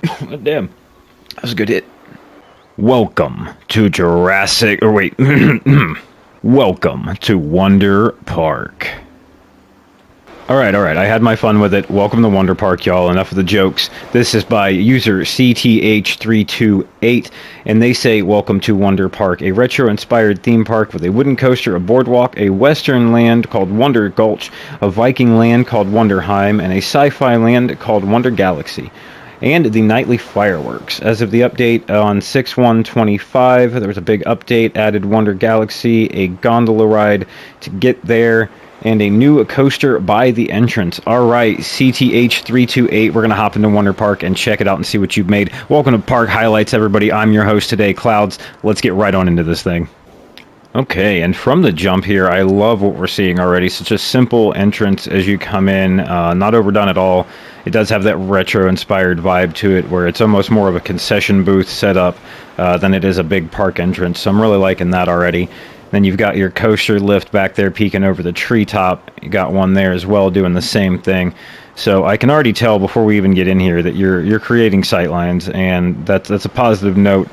Damn, that was a good hit. Welcome to Jurassic, or wait, welcome to Wonder Park. Alright, I had my fun with it. Welcome to Wonder Park, y'all. Enough of the jokes. This is by user cth328, and they say, welcome to Wonder Park, a retro-inspired theme park with a wooden coaster, a boardwalk, a western land called Wonder Gulch, a Viking land called Wonderheim, and a sci-fi land called Wonder Galaxy. And the nightly fireworks. As of the update on 6/1/25, there was a big update, added Wonder Galaxy, a gondola ride to get there, and a new coaster by the entrance. Alright, cth328, we're going to hop into Wonder Park and check it out and see what you've made. Welcome to Park Highlights, everybody. I'm your host today, Clouds. Let's get right on into this thing. Okay, and from the jump here, I love what we're seeing already. Such a simple entrance as you come in, not overdone at all. It does have that retro-inspired vibe to it, where it's almost more of a concession booth setup than it is a big park entrance, so I'm really liking that already. Then you've got your coaster lift back there peeking over the treetop. You got one there as well doing the same thing. So I can already tell before we even get in here that you're creating sightlines, and that's a positive note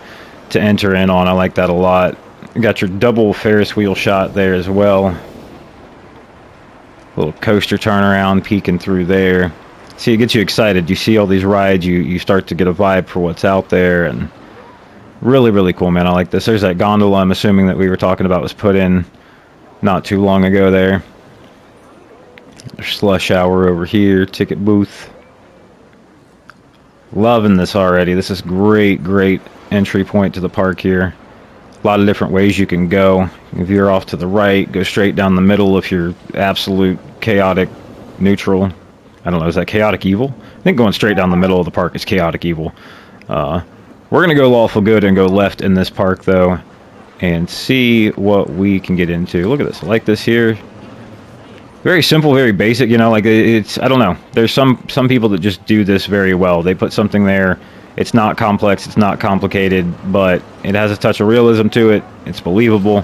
to enter in on. I like that a lot. You got your double Ferris wheel shot there as well. Little coaster turnaround peeking through there. See, it gets you excited. You see all these rides, you start to get a vibe for what's out there, and really cool, man. I like this. There's that gondola I'm assuming that we were talking about was put in not too long ago there. There's slush hour over here, ticket booth. Loving this already. This is great entry point to the park here. A lot of different ways you can go. If you're off to the right, go straight down the middle if you're absolute chaotic neutral. I don't know, is that chaotic evil? I think going straight down the middle of the park is chaotic evil. We're going to go lawful good and go left in this park, though, and see what we can get into. Look at this. I like this here. Very simple, very basic, you know, like it's, I don't know. There's some people that just do this very well. They put something there. It's not complex, it's not complicated, but it has a touch of realism to it. It's believable.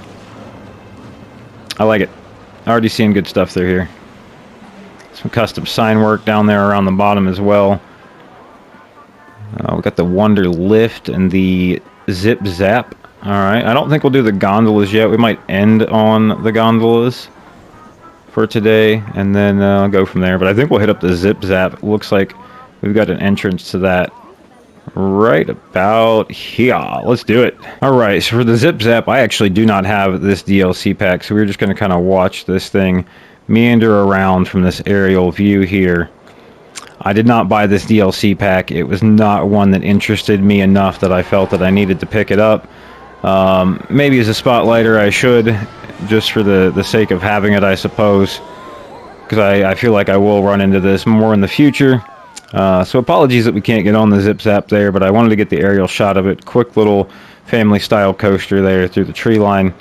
I like it. Already seeing good stuff through here. Some custom sign work down there around the bottom as well. We got the Wonder Lift and the Zip Zap. Alright, I don't think we'll do the gondolas yet. We might end on the gondolas for today and then go from there. But I think we'll hit up the Zip Zap. It looks like we've got an entrance to that right about here. Let's do it. Alright, so for the Zip Zap, I actually do not have this DLC pack, so we're just going to kind of watch this thing meander around from this aerial view here. I did not buy this DLC pack. It was not one that interested me enough that I felt that I needed to pick it up. Maybe as a spotlighter I should, just for the sake of having it, I suppose, because I feel like I will run into this more in the future. So apologies that we can't get on the Zip Zap there, but I wanted to get the aerial shot of it. Quick little family style coaster there through the tree line.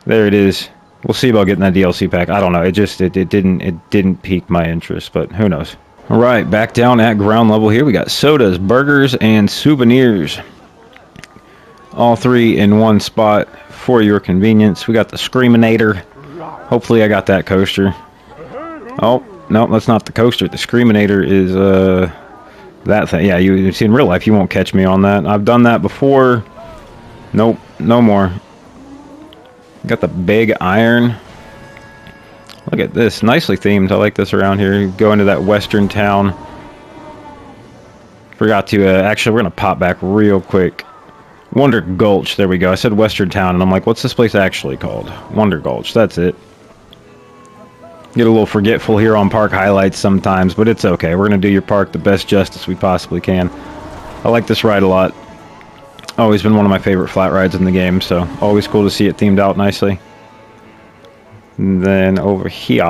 There it is. We'll see about getting that DLC pack. I don't know. It didn't pique my interest, but who knows. All right, back down at ground level here. We got sodas, burgers, and souvenirs. All three in one spot for your convenience. We got the Screaminator. Hopefully I got that coaster. Oh, no, that's not the coaster. The Screaminator is that thing. Yeah, you see in real life, you won't catch me on that. I've done that before. Nope, no more. Got the big iron. Look at this, nicely themed. I like this around here. You go into that western town. Forgot to, actually, we're going to pop back real quick. Wonder Gulch, there we go. I said western town, and I'm like, what's this place actually called? Wonder Gulch, that's it. Get a little forgetful here on Park Highlights sometimes, but it's okay. We're going to do your park the best justice we possibly can. I like this ride a lot. Always been one of my favorite flat rides in the game, so always cool to see it themed out nicely. And then over here,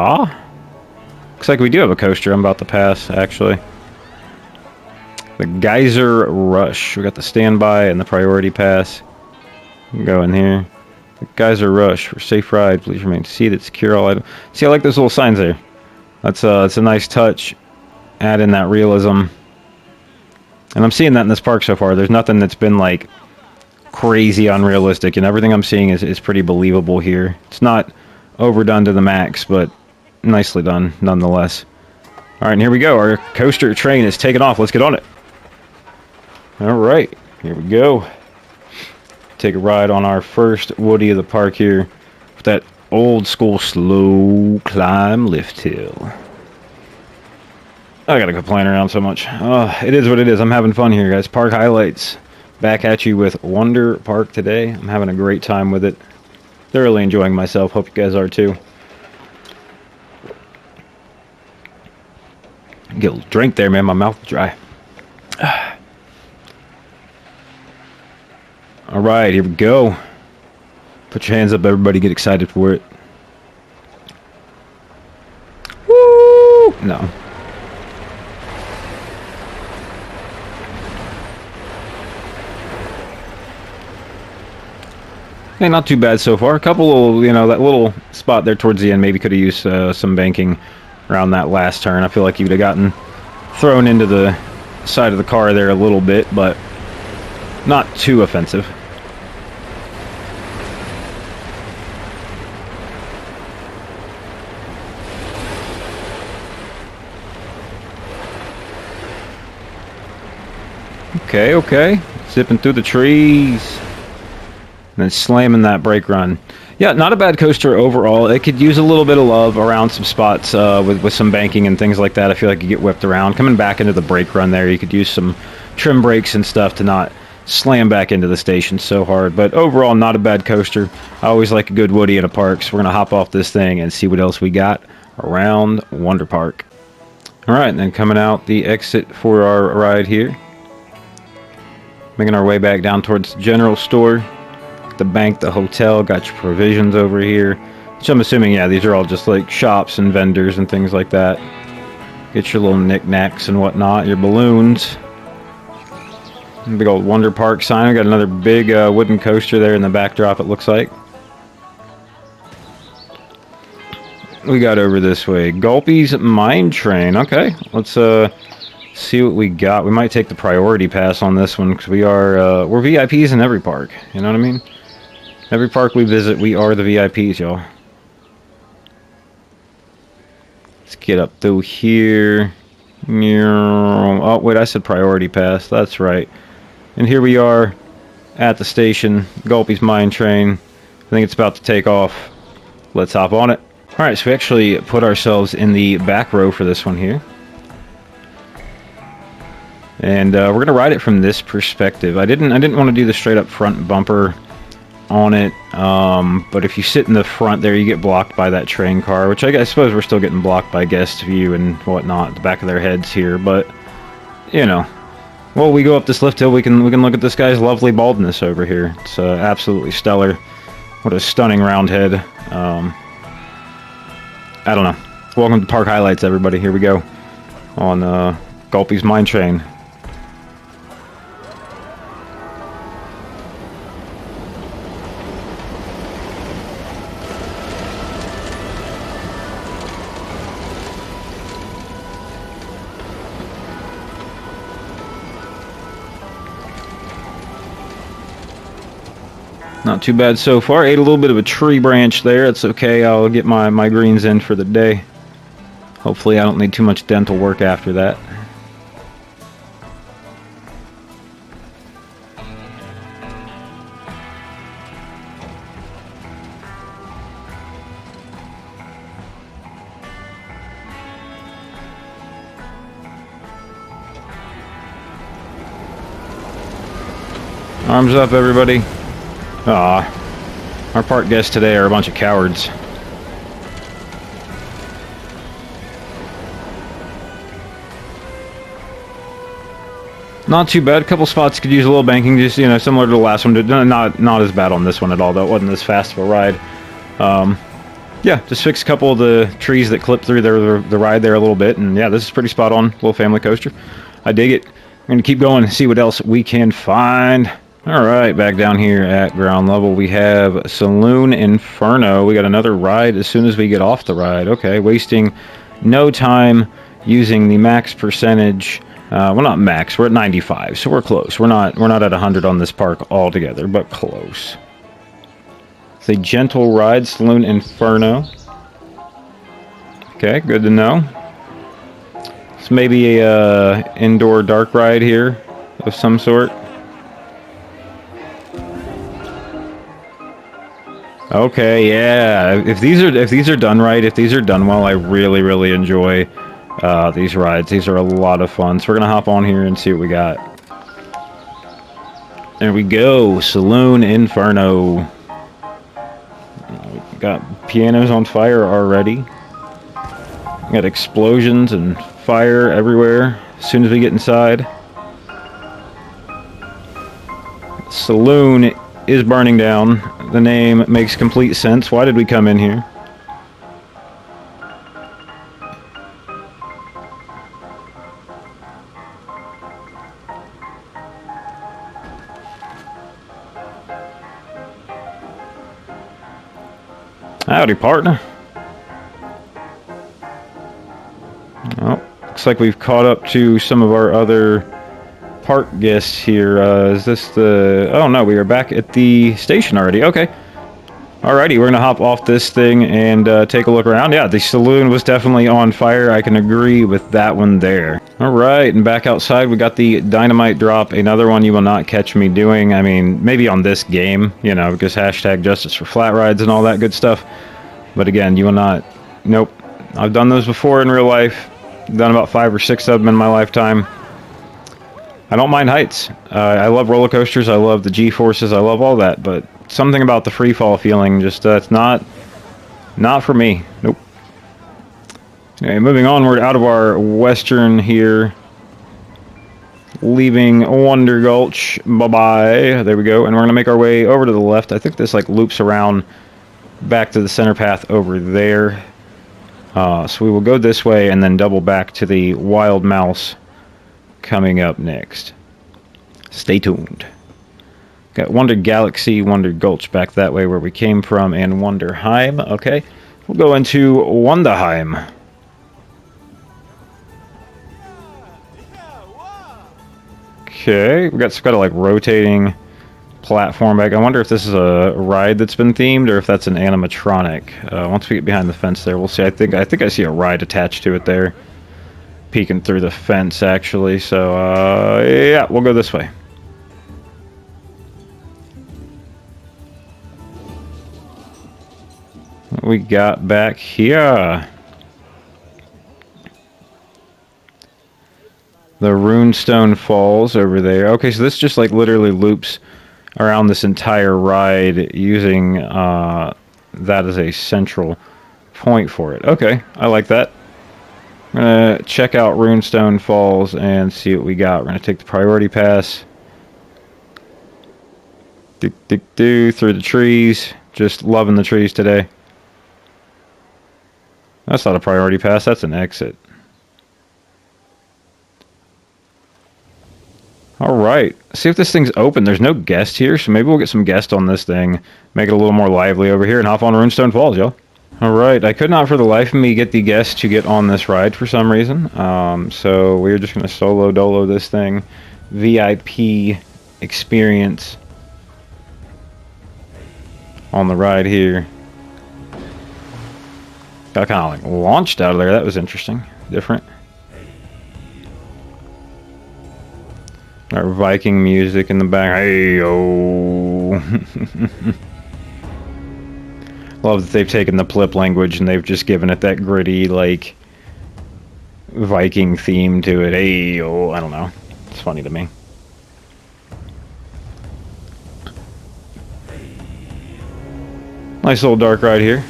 looks like we do have a coaster I'm about to pass, actually. The Geyser Rush. We got the standby and the priority pass. Go in here. The Geyser Rush for safe ride. Please remain seated, secure all items. See, I like those little signs there. That's a nice touch. Add in that realism. And I'm seeing that in this park so far. There's nothing that's been like crazy unrealistic, and everything I'm seeing is pretty believable here. It's not overdone to the max, but nicely done nonetheless. All right, and here we go. Our coaster train is taking off. Let's get on it. All right, here we go. Take a ride on our first Woody of the park here with that old school slow climb lift hill. I gotta go playing around so much. It is what it is. I'm having fun here, guys. Park highlights. Back at you with Wonder Park today. I'm having a great time with it. Thoroughly enjoying myself. Hope you guys are too. Get a little drink there, man. My mouth is dry. All right, here we go. Put your hands up, everybody. Get excited for it. Woo! No. Hey, not too bad so far. A couple of, that little spot there towards the end maybe could have used some banking around that last turn. I feel like you would have gotten thrown into the side of the car there a little bit, but not too offensive. Okay, okay. Zipping through the trees. And then slamming that brake run. Yeah, not a bad coaster overall. It could use a little bit of love around some spots with some banking and things like that. I feel like you get whipped around. Coming back into the brake run there, you could use some trim brakes and stuff to not slam back into the station so hard. But overall, not a bad coaster. I always like a good Woody in a park, so we're going to hop off this thing and see what else we got around Wonder Park. All right, and then coming out the exit for our ride here. Making our way back down towards the general store. The bank, the hotel, got your provisions over here. So I'm assuming, yeah, these are all just like shops and vendors and things like that. Get your little knickknacks and whatnot, your balloons. Big old Wonder Park sign. We got another big wooden coaster there in the backdrop, it looks like. We got over this way. Gulpy's Mine Train. Okay, let's see what we got. We might take the priority pass on this one because we're VIPs in every park. You know what I mean? Every park we visit, we are the VIPs, y'all. Let's get up through here. Oh, wait, I said priority pass. That's right. And here we are at the station, Gulpy's Mine Train. I think it's about to take off. Let's hop on it. All right, so we actually put ourselves in the back row for this one here. And we're going to ride it from this perspective. I didn't want to do the straight up front bumper on it, but if you sit in the front there, you get blocked by that train car, which I suppose we're still getting blocked by guest view and whatnot, the back of their heads here, but, well, we go up this lift hill, we can look at this guy's lovely baldness over here. It's absolutely stellar. What a stunning round head. I don't know. Welcome to Park Highlights, everybody. Here we go on Gulpy's Mine Train. Not too bad so far. Ate a little bit of a tree branch there. It's okay. I'll get my greens in for the day. Hopefully I don't need too much dental work after that. Arms up, everybody. Our park guests today are a bunch of cowards. Not too bad. A couple spots could use a little banking, just similar to the last one. Not as bad on this one at all, though. It wasn't as fast of a ride. Yeah, just fix a couple of the trees that clip through the ride there a little bit, and yeah, this is pretty spot on. Little family coaster. I dig it. We're gonna keep going and see what else we can find. All right, back down here at ground level, we have Saloon Inferno. We got another ride as soon as we get off the ride. Okay, wasting no time using the max percentage. Well, not max. We're at 95, so we're close. We're not at 100 on this park altogether, but close. It's a gentle ride, Saloon Inferno. Okay, good to know. It's maybe a indoor dark ride here. of some sort. Okay, yeah. If these are done right, if these are done well, I really enjoy these rides. These are a lot of fun. So we're gonna hop on here and see what we got. There we go, Saloon Inferno. Got pianos on fire already. Got explosions and fire everywhere as soon as we get inside. Saloon is burning down. The name makes complete sense. Why did we come in here? Howdy, partner. Oh, looks like we've caught up to some of our other park guests here. Is this the... Oh, no, we are back at the station already. Okay. Alrighty, we're going to hop off this thing and take a look around. Yeah, the saloon was definitely on fire. I can agree with that one there. Alright, and back outside, we got the dynamite drop. Another one you will not catch me doing. I mean, maybe on this game, you know, because hashtag justice for flat rides and all that good stuff. But again, you will not... Nope. I've done those before in real life. Done about 5 or 6 of them in my lifetime. I don't mind heights. I love roller coasters. I love the G-forces. I love all that. But something about the free fall feeling, just it's not for me. Nope. Okay, moving onward out of our western here, leaving Wonder Gulch. Bye-bye. There we go. And we're gonna make our way over to the left. I think this like loops around back to the center path over there. So we will go this way and then double back to the Wild Mouse coming up next. Stay tuned. Got Wonder Galaxy, Wonder Gulch back that way where we came from, and Wonderheim. Okay, we'll go into Wonderheim. Okay, we got some kind of like rotating platform back. I wonder if this is a ride that's been themed or if that's an animatronic. Once we get behind the fence there, we'll see. I think I see a ride attached to it there, peeking through the fence actually. So yeah, we'll go this way. What we got back here? The Runestone Falls over there. Okay, so this just like literally loops around this entire ride using that as a central point for it. Okay, I like that. I'm gonna check out Runestone Falls and see what we got. We're gonna take the priority pass. Through the trees. Just loving the trees today. That's not a priority pass, that's an exit. Alright, see if this thing's open. There's no guest here, so maybe we'll get some guests on this thing. Make it a little more lively over here and hop on Runestone Falls, y'all. Alright, I could not for the life of me get the guests to get on this ride for some reason. So we're just going to solo dolo this thing. VIP experience on the ride here. Got kind of like launched out of there. That was interesting. Different. Our Viking music in the back. Hey-oh. Love that they've taken the Plip language and they've just given it that gritty, like, Viking theme to it. Hey-oh. I don't know. It's funny to me. Nice little dark ride here.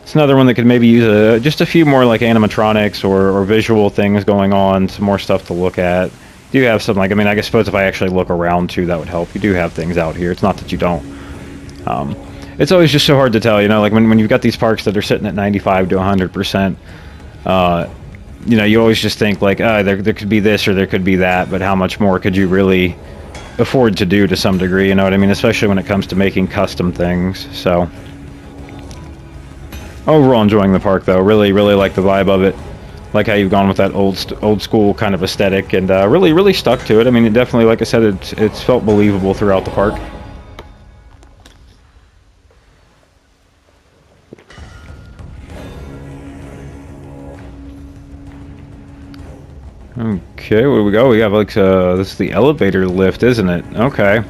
It's another one that could maybe use just a few more like animatronics or visual things going on, some more stuff to look at. You do have some, like, I mean, I suppose if I actually look around too, that would help. You do have things out here. It's not that you don't. It's always just so hard to tell, you know, like when you've got these parks that are sitting at 95 to 100%, you know, you always just think like, there could be this or there could be that, but how much more could you really afford to do to some degree, you know what I mean? Especially when it comes to making custom things, so... Overall enjoying the park though, really like the vibe of it. Like how you've gone with that old school kind of aesthetic and really stuck to it. I mean, it definitely, like I said, it's felt believable throughout the park. Okay, where do we go? We have like this is the elevator lift, isn't it? Okay.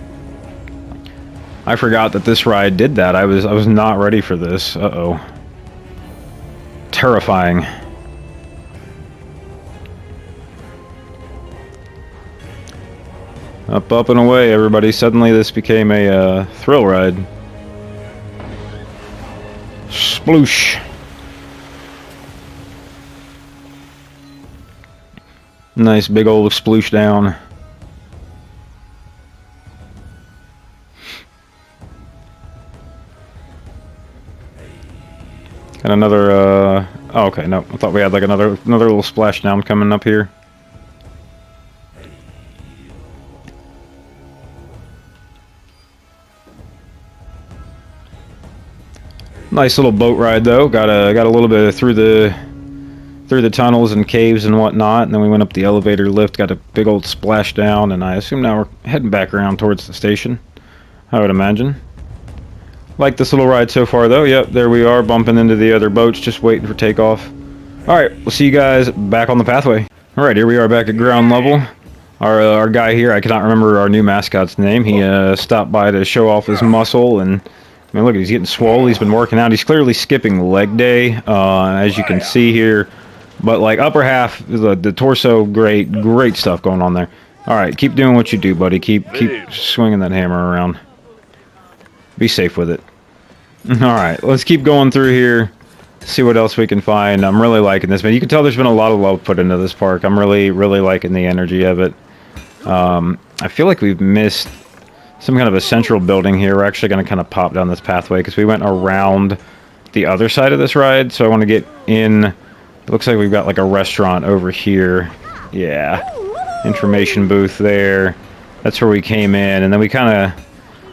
I forgot that this ride did that. I was not ready for this. Uh-oh. Terrifying. Up and away, everybody. Suddenly this became a thrill ride. Sploosh. Nice big old sploosh down. And another, oh, okay, no. I thought we had like another little splashdown coming up here. Nice little boat ride though. Got a little bit through the tunnels and caves and whatnot, and then we went up the elevator lift, got a big old splashdown, and I assume now we're heading back around towards the station, I would imagine. Like this little ride so far though. Yep, there we are, bumping into the other boats, just waiting for takeoff. Alright, we'll see you guys back on the pathway. Alright, here we are back at ground level. Our guy here, I cannot remember our new mascot's name. He stopped by to show off his muscle, and I mean, look, he's getting swole. He's been working out. He's clearly skipping leg day, as you can see here. But like upper half, the torso, great stuff going on there. All right, keep doing what you do, buddy. Keep swinging that hammer around. Be safe with it. All right, let's keep going through here. See what else we can find. I'm really liking this, man. You can tell there's been a lot of love put into this park. I'm really liking the energy of it. I feel like we've missed some kind of a central building here. We're actually going to kind of pop down this pathway because we went around the other side of this ride. So I want to get in. It looks like we've got like a restaurant over here. Yeah. Information booth there. That's where we came in. And then we kind of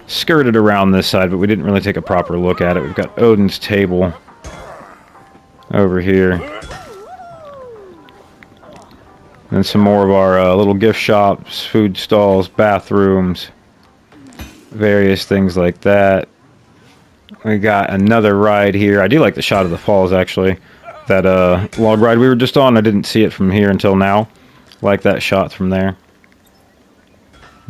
skirted around this side, but we didn't really take a proper look at it. We've got Odin's table over here. And some more of our little gift shops, food stalls, bathrooms, various things like that. We got another ride here. I do like the shot of the falls, actually. That log ride we were just on, I didn't see it from here until now. Like that shot from there.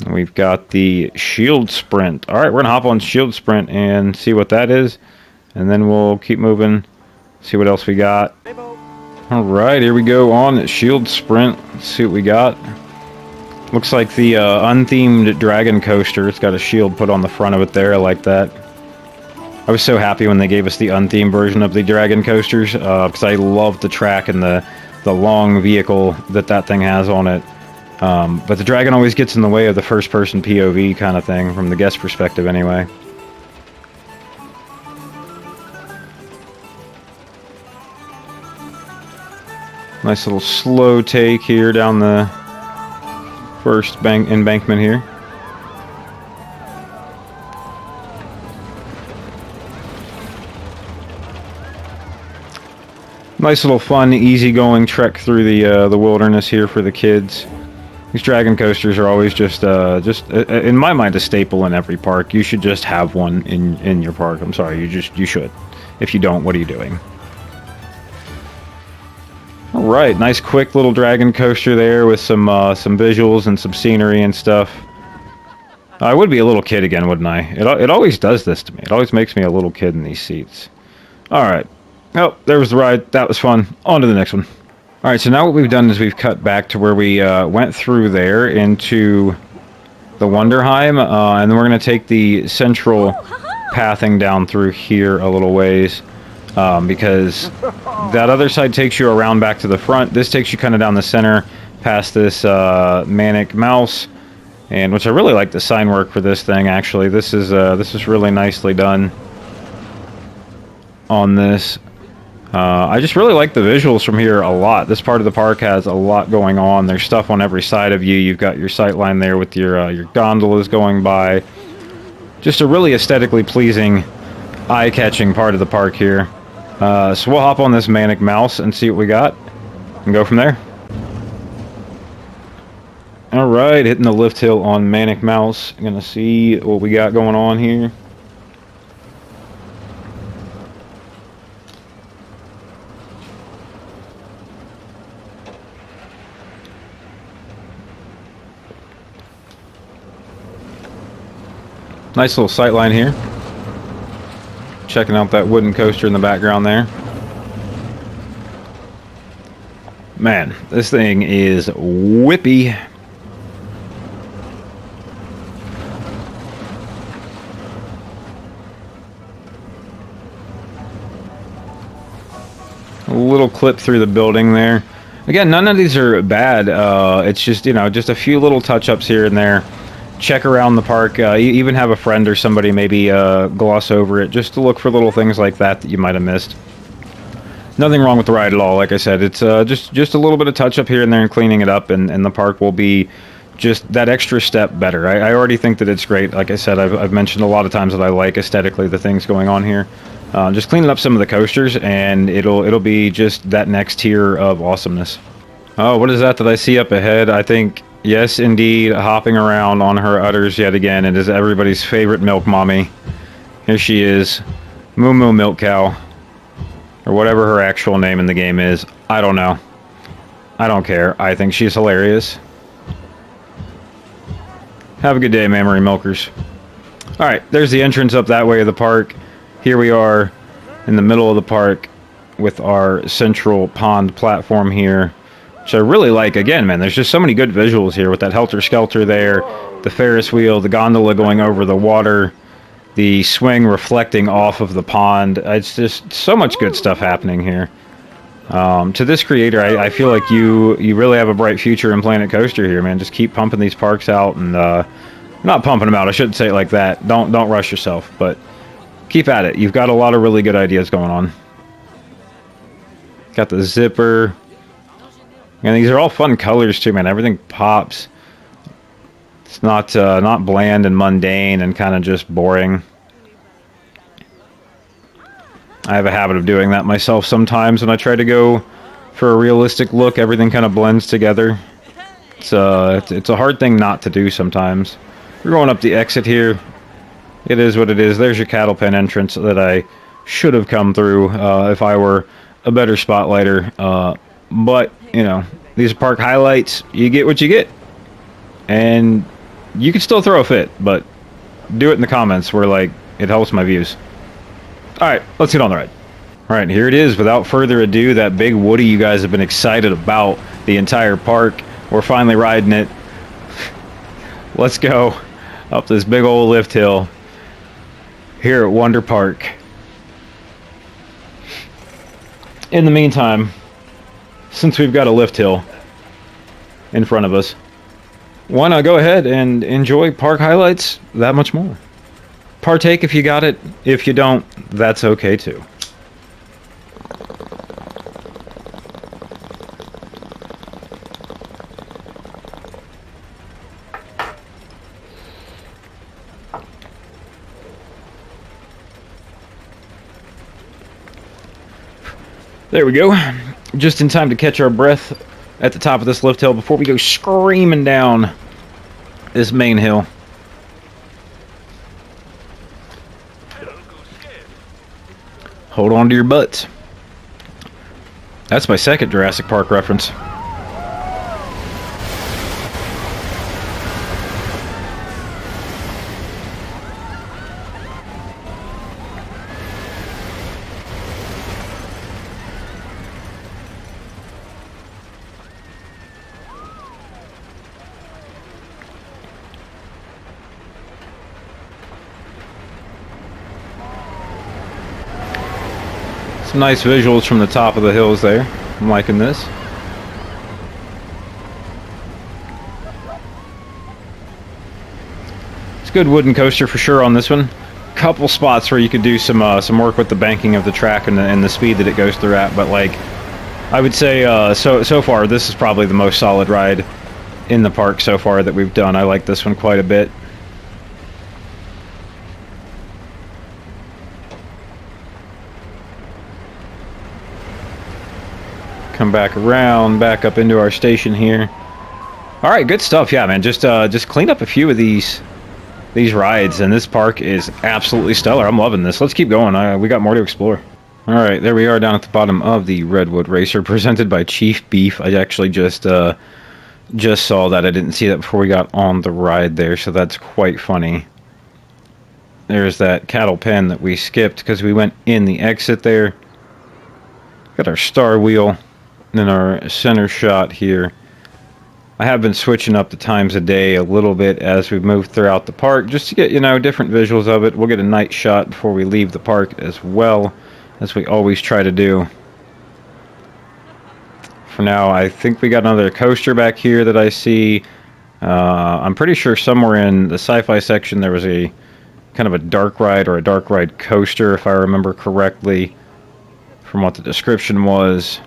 And we've got the Shield Sprint. Alright, we're going to hop on Shield Sprint and see what that is. And then we'll keep moving, see what else we got. Alright, here we go on Shield Sprint. Let's see what we got. Looks like the unthemed dragon coaster. It's got a shield put on the front of it there. I like that. I was so happy when they gave us the unthemed version of the dragon coasters, because I love the track and the long vehicle that thing has on it. But the dragon always gets in the way of the first-person POV kind of thing, from the guest perspective anyway. Nice little slow take here down the first embankment here. Nice little fun, easygoing trek through the wilderness here for the kids. These dragon coasters are always just in my mind a staple in every park. You should just have one in your park. I'm sorry, you should. If you don't, what are you doing? All right, nice quick little dragon coaster there with some visuals and some scenery and stuff. I would be a little kid again, wouldn't I? It always does this to me. It always makes me a little kid in these seats. All right. Oh, there was the ride. That was fun. On to the next one. All right, so now what we've done is we've cut back to where we went through there into the Wonderheim, and then we're going to take the central pathing down through here a little ways. Because that other side takes you around back to the front. This takes you kind of down the center, past this manic mouse, and which I really like the sign work for this thing. Actually, this is really nicely done on this. I just really like the visuals from here a lot. This part of the park has a lot going on. There's stuff on every side of you. You've got your sight line there with your gondolas going by. Just a really aesthetically pleasing, eye-catching part of the park here. So we'll hop on this manic mouse and see what we got and go from there. Alright, hitting the lift hill on manic mouse. Gonna see what we got going on here. Nice little sight line here. Checking out that wooden coaster in the background there. Man, this thing is whippy. A little clip through the building there. Again, none of these are bad. It's just, you know, just a few little touch-ups here and there. Check around the park. Even have a friend or somebody maybe gloss over it just to look for little things like that you might have missed. Nothing wrong with the ride at all. Like I said, it's just a little bit of touch-up here and there and cleaning it up, and the park will be just that extra step better. I already think that it's great. Like I said, I've mentioned a lot of times that I like aesthetically the things going on here. Just cleaning up some of the coasters, and it'll be just that next tier of awesomeness. Oh, what is that I see up ahead? I think, yes, indeed, hopping around on her udders yet again. It is everybody's favorite milk mommy. Here she is, Moo Moo Milk Cow, or whatever her actual name in the game is. I don't know. I don't care. I think she's hilarious. Have a good day, Memory Milkers. Alright, there's the entrance up that way of the park. Here we are in the middle of the park with our central pond platform here, which I really like. Again, man, there's just so many good visuals here with that helter-skelter there, the Ferris wheel, the gondola going over the water, the swing reflecting off of the pond. It's just so much good stuff happening here. To this creator, I feel like you really have a bright future in Planet Coaster here, man. Just keep pumping these parks out, and not pumping them out, I shouldn't say it like that. Don't rush yourself, but keep at it. You've got a lot of really good ideas going on. Got the zipper. And these are all fun colors too, man. Everything pops. It's not bland and mundane and kind of just boring. I have a habit of doing that myself sometimes when I try to go for a realistic look. Everything kind of blends together. It's a hard thing not to do sometimes. We're going up the exit here. It is what it is. There's your cattle pen entrance that I should have come through if I were a better spotlighter. But, you know, these are park highlights. You get what you get. And you can still throw a fit, but do it in the comments where, like, it helps my views. Alright, let's get on the ride. Alright, here it is. Without further ado, that big Woody you guys have been excited about the entire park. We're finally riding it. Let's go up this big old lift hill here at Wonder Park. In the meantime, since we've got a lift hill in front of us, why not go ahead and enjoy park highlights that much more? Partake if you got it. If you don't, that's okay too. There we go. Just in time to catch our breath at the top of this lift hill before we go screaming down this main hill. Hold on to your butts. That's my second Jurassic Park reference. Some nice visuals from the top of the hills there. I'm liking this. It's a good wooden coaster for sure on this one. Couple spots where you could do some work with the banking of the track and the speed that it goes through at, but like I would say so far this is probably the most solid ride in the park so far that we've done. I like this one quite a bit. Come back around, back up into our station here. All right, good stuff. Yeah, man, just cleaned up a few of these rides, and this park is absolutely stellar. I'm loving this. Let's keep going. We got more to explore. All right, there we are down at the bottom of the Redwood Racer, presented by Chief Beef. I actually just saw that. I didn't see that before we got on the ride there, so that's quite funny. There's that cattle pen that we skipped because we went in the exit there. Got our star wheel, and then our center shot here. I have been switching up the times of day a little bit as we move throughout the park, just to get, you know, different visuals of it. We'll get a night shot before we leave the park as well, as we always try to do. For now, I think we got another coaster back here that I see. I'm pretty sure somewhere in the sci-fi section there was a kind of a dark ride or a dark ride coaster, if I remember correctly, from what the description was.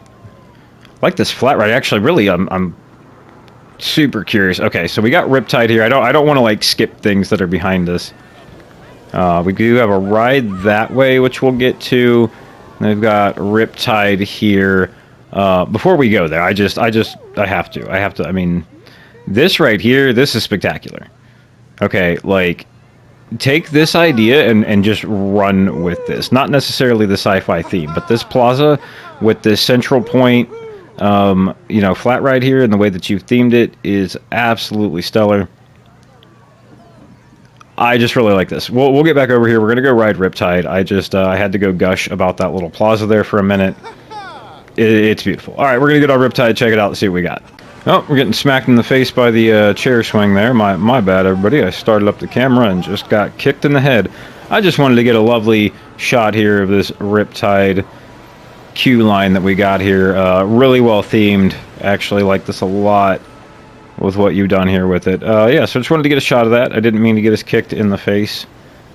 I like this flat ride. Actually, really, I'm super curious. Okay, so we got Riptide here. I don't want to like skip things that are behind us. We do have a ride that way, which we'll get to. And we've got Riptide here. Before we go there, I have to. I mean, this right here, this is spectacular. Okay, like, take this idea and just run with this. Not necessarily the sci-fi theme, but this plaza with this central point, you know, flat ride here and the way that you've themed it is absolutely stellar. I just really like this. We'll get back over here. We're gonna go ride Riptide. I had to go gush about that little plaza there for a minute. It's beautiful. All right, we're gonna get our Riptide, check it out, and see what we got. Oh, we're getting smacked in the face by the chair swing there. My bad, everybody. I started up the camera and just got kicked in the head. I just wanted to get a lovely shot here of this Riptide queue line that we got here. Really well themed. Actually like this a lot with what you've done here with it. Yeah, so I just wanted to get a shot of that. I didn't mean to get us kicked in the face.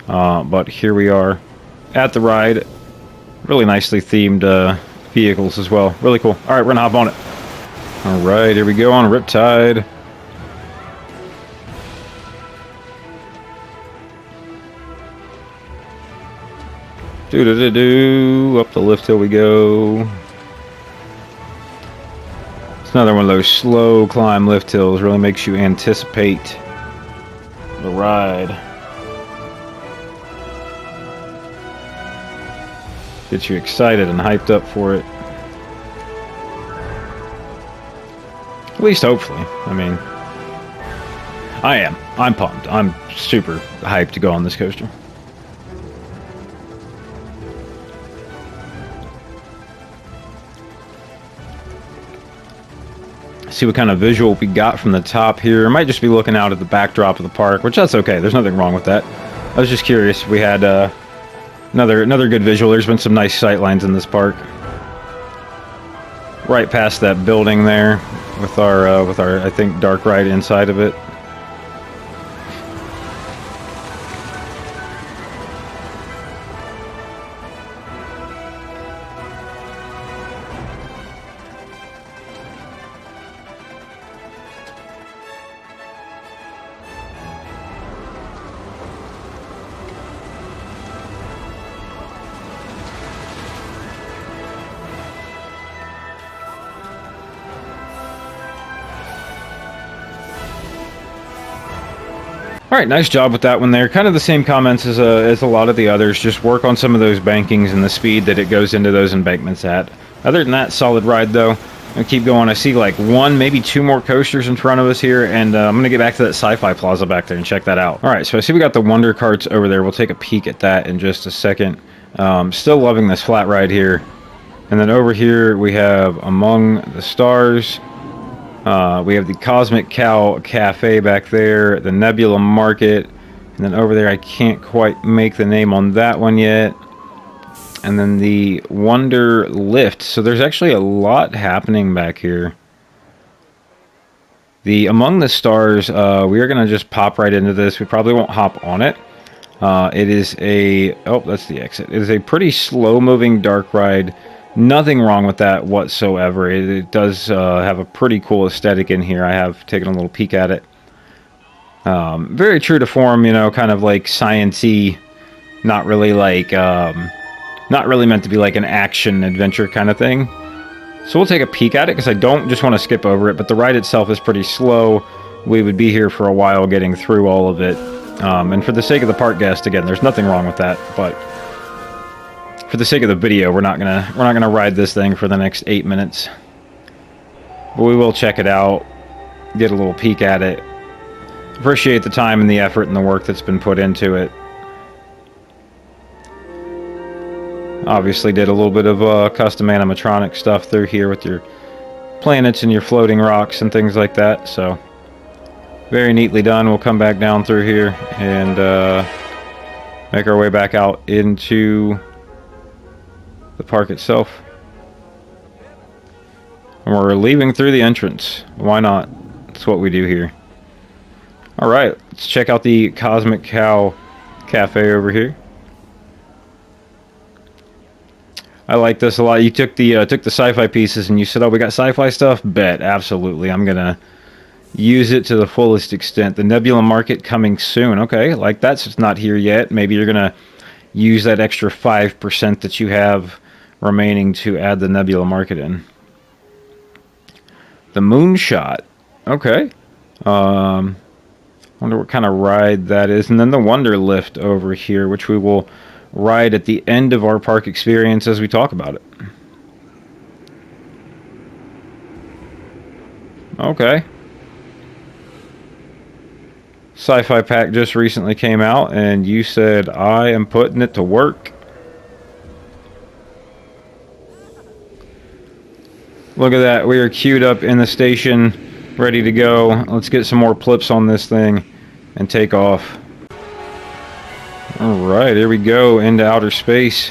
But here we are at the ride. Really nicely themed vehicles as well. Really cool. All right, we're gonna hop on it. All right, here we go on Riptide. Do up the lift hill we go. It's another one of those slow climb lift hills. Really makes you anticipate the ride. Gets you excited and hyped up for it. At least hopefully. I mean, I am. I'm pumped. I'm super hyped to go on this coaster. See what kind of visual we got from the top here. I might just be looking out at the backdrop of the park, which that's okay. There's nothing wrong with that. I was just curious. We had another good visual. There's been some nice sight lines in this park. Right past that building there with our I think dark ride inside of it. Alright, nice job with that one there. Kind of the same comments as a lot of the others. Just work on some of those bankings and the speed that it goes into those embankments at. Other than that, solid ride though. I'll keep going. I see like one, maybe two more coasters in front of us here, and I'm going to get back to that sci-fi plaza back there and check that out. Alright, so I see we got the Wonder Carts over there. We'll take a peek at that in just a second. Still loving this flat ride here. And then over here we have Among the Stars. We have the Cosmic Cow Cafe back there, the Nebula Market, and then over there I can't quite make the name on that one yet. And then the Wonder Lift. So there's actually a lot happening back here. The Among the Stars, we are going to just pop right into this. We probably won't hop on it. It is a... Oh, that's the exit. It is a pretty slow-moving dark ride. Nothing wrong with that whatsoever. It does have a pretty cool aesthetic in here. I have taken a little peek at it. Very true to form, you know, kind of like science-y. Not really like... not really meant to be like an action-adventure kind of thing. So we'll take a peek at it, because I don't just want to skip over it, but the ride itself is pretty slow. We would be here for a while getting through all of it. And for the sake of the park guest, again, there's nothing wrong with that, but for the sake of the video, we're not gonna ride this thing for the next 8 minutes. But we will check it out, get a little peek at it. Appreciate the time and the effort and the work that's been put into it. Obviously did a little bit of custom animatronic stuff through here with your planets and your floating rocks and things like that. So very neatly done. We'll come back down through here and make our way back out into the park itself. And we're leaving through the entrance. Why not? That's what we do here. Alright, let's check out the Cosmic Cow Cafe over here. I like this a lot. You took the sci-fi pieces and you said, oh, we got sci-fi stuff? Bet, absolutely. I'm going to use it to the fullest extent. The Nebula Market coming soon. Okay, like that's not here yet. Maybe you're going to use that extra 5% that you have remaining to add the Nebula Market in. The Moonshot. Okay. Wonder what kind of ride that is. And then the Wonder Lift over here, which we will ride at the end of our park experience as we talk about it. Okay. Sci-Fi Pack just recently came out, and you said, I am putting it to work. Look at that. We are queued up in the station, ready to go. Let's get some more plips on this thing and take off. Alright, here we go into outer space.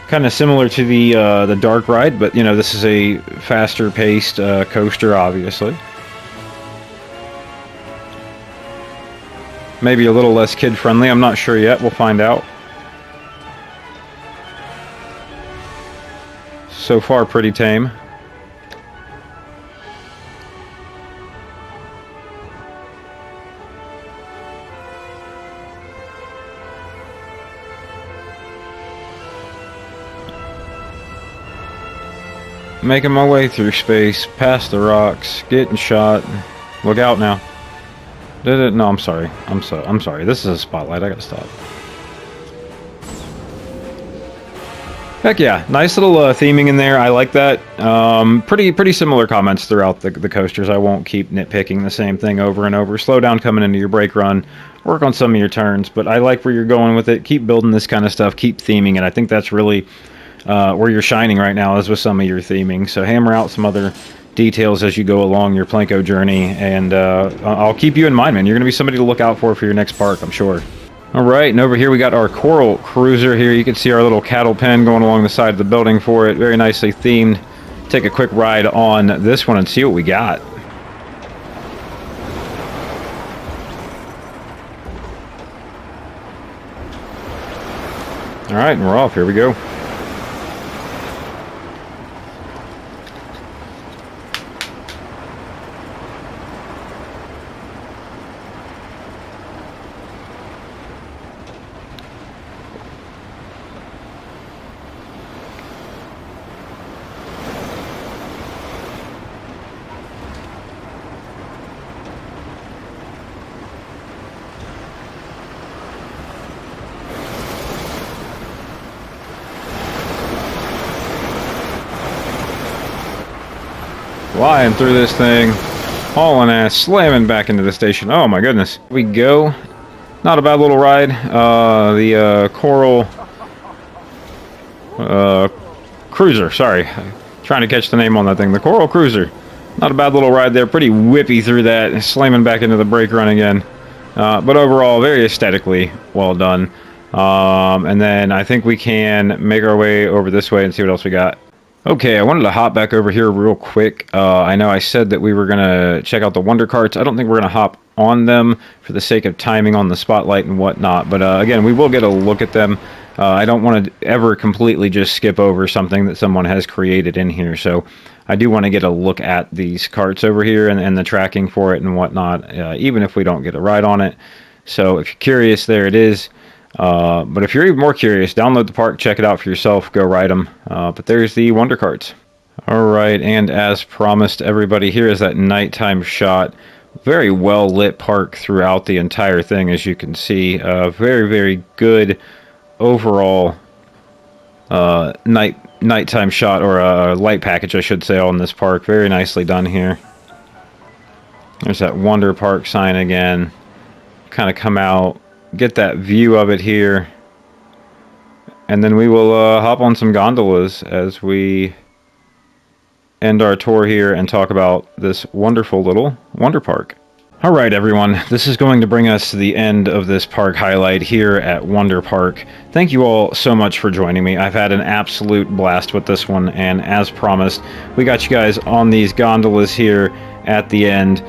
Kind of similar to the dark ride, but you know, this is a faster paced coaster, obviously. Maybe a little less kid friendly, I'm not sure yet, we'll find out. So far pretty tame. Making my way through space, past the rocks, getting shot. Look out now. Did it? No, I'm sorry. I'm sorry. This is a spotlight. I gotta stop. Heck yeah, nice little theming in there. I like that. Pretty similar comments throughout the coasters. I won't keep nitpicking the same thing over and over. Slow down coming into your brake run. Work on some of your turns, but I like where you're going with it. Keep building this kind of stuff. Keep theming it. I think that's really where you're shining right now is with some of your theming. So hammer out some other details as you go along your Planko journey, and I'll keep you in mind, man. You're going to be somebody to look out for your next park, I'm sure. All right, and over here we got our Coral Cruiser here. You can see our little cattle pen going along the side of the building for it. Very nicely themed. Take a quick ride on this one and see what we got. All right, and we're off. Here we go. Flying through this thing, hauling ass, slamming back into the station. Oh my goodness. Here we go. Not a bad little ride. The Coral Cruiser, sorry. Trying to catch the name on that thing. The Coral Cruiser. Not a bad little ride there. Pretty whippy through that, slamming back into the brake run again. But overall, very aesthetically well done. And then I think we can make our way over this way and see what else we got. Okay, I wanted to hop back over here real quick. I know I said that we were going to check out the Wonder Carts. I don't think we're going to hop on them for the sake of timing on the spotlight and whatnot. But again, we will get a look at them. I don't want to ever completely just skip over something that someone has created in here. So I do want to get a look at these carts over here and the tracking for it and whatnot, even if we don't get a ride on it. So if you're curious, there it is. But if you're even more curious, download the park, check it out for yourself, go ride them. But there's the Wonder Carts. Alright, and as promised, everybody, here is that nighttime shot. Very well lit park throughout the entire thing, as you can see. Very, very good overall nighttime shot, or a light package, I should say, on this park. Very nicely done here. There's that Wonder Park sign again. Kind of come out, get that view of it here, and then we will hop on some gondolas as we end our tour here and talk about this wonderful little Wonder Park. All right, everyone, this is going to bring us to the end of this park highlight here at Wonder Park. Thank you all so much for joining me. I've had an absolute blast with this one, and as promised, we got you guys on these gondolas here at the end.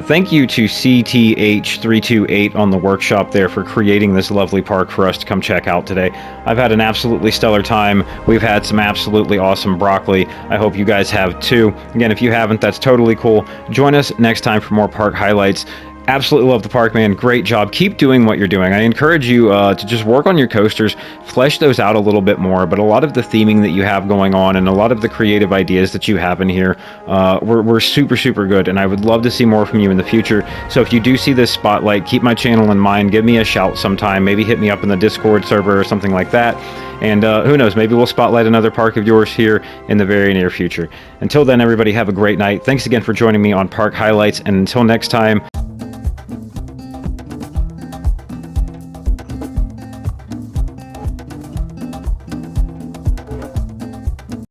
Thank you to cth328 on the workshop there for creating this lovely park for us to come check out today. I've had an absolutely stellar time. We've had some absolutely awesome broccoli. I hope you guys have too. Again, if you haven't, that's totally cool. Join us next time for more park highlights. Absolutely love the park, man. Great job. Keep doing what you're doing. I encourage you to just work on your coasters, flesh those out a little bit more, but a lot of the theming that you have going on and a lot of the creative ideas that you have in here were super, super good, and I would love to see more from you in the future. So if you do see this spotlight, keep my channel in mind. Give me a shout sometime. Maybe hit me up in the Discord server or something like that. And who knows, maybe we'll spotlight another park of yours here in the very near future. Until then, everybody, have a great night. Thanks again for joining me on Park Highlights, and until next time...